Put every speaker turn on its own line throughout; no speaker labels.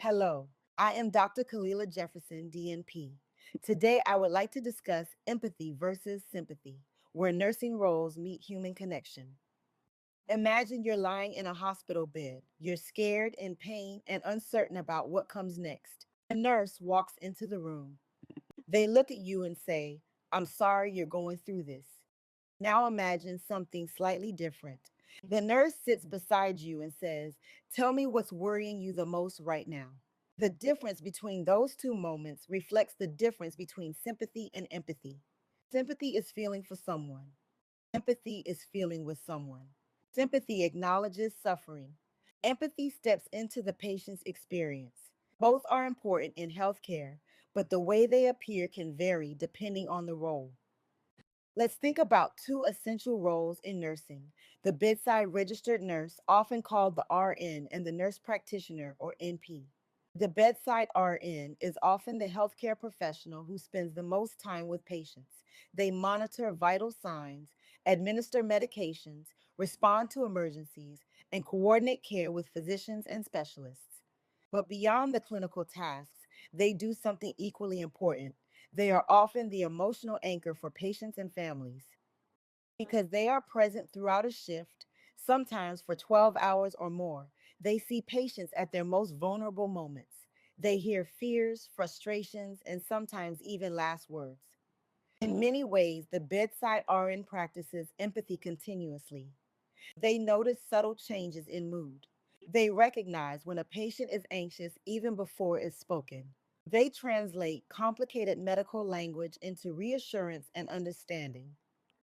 Hello, I am Dr. Khalilah Jefferson, DNP. Today, I would like to discuss empathy versus sympathy, where nursing roles meet human connection. Imagine you're lying in a hospital bed. You're scared, in pain, and uncertain about what comes next. A nurse walks into the room. They look at you and say, "I'm sorry you're going through this." Now imagine something slightly different. The nurse sits beside you and says, "Tell me what's worrying you the most right now." The difference between those two moments reflects the difference between sympathy and empathy. Sympathy is feeling for someone, empathy is feeling with someone. Sympathy acknowledges suffering, empathy steps into the patient's experience. Both are important in healthcare, but the way they appear can vary depending on the role. Let's think about two essential roles in nursing: the bedside registered nurse, often called the RN, and the nurse practitioner, or NP. The bedside RN is often the healthcare professional who spends the most time with patients. They monitor vital signs, administer medications, respond to emergencies, and coordinate care with physicians and specialists. But beyond the clinical tasks, they do something equally important. They are often the emotional anchor for patients and families because they are present throughout a shift, sometimes for 12 hours or more. They see patients at their most vulnerable moments. They hear fears, frustrations, and sometimes even last words. In many ways, the bedside RN practices empathy continuously. They notice subtle changes in mood. They recognize when a patient is anxious even before it's spoken. They translate complicated medical language into reassurance and understanding.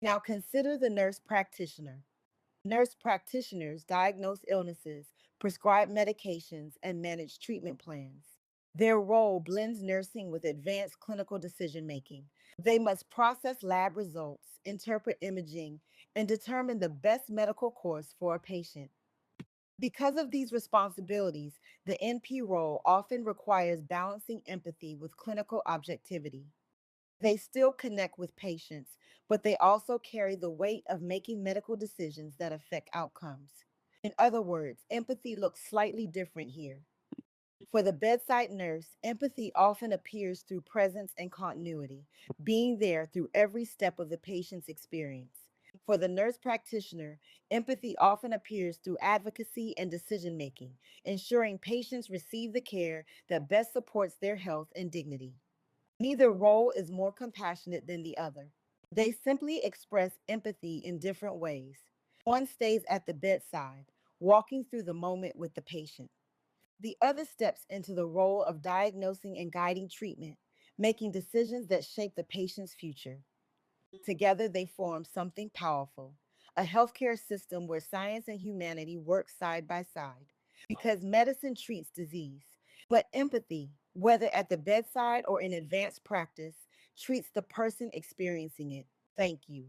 Now consider the nurse practitioner. Nurse practitioners diagnose illnesses, prescribe medications, and manage treatment plans. Their role blends nursing with advanced clinical decision making. They must process lab results, interpret imaging, and determine the best medical course for a patient. Because of these responsibilities, the NP role often requires balancing empathy with clinical objectivity. They still connect with patients, but they also carry the weight of making medical decisions that affect outcomes. In other words, empathy looks slightly different here. For the bedside nurse, empathy often appears through presence and continuity, being there through every step of the patient's experience. For the nurse practitioner, empathy often appears through advocacy and decision making, ensuring patients receive the care that best supports their health and dignity. Neither role is more compassionate than the other. They simply express empathy in different ways. One stays at the bedside, walking through the moment with the patient. The other steps into the role of diagnosing and guiding treatment, making decisions that shape the patient's future. Together, they form something powerful: a healthcare system where science and humanity work side by side. Because medicine treats disease, but empathy, whether at the bedside or in advanced practice, treats the person experiencing it. Thank you.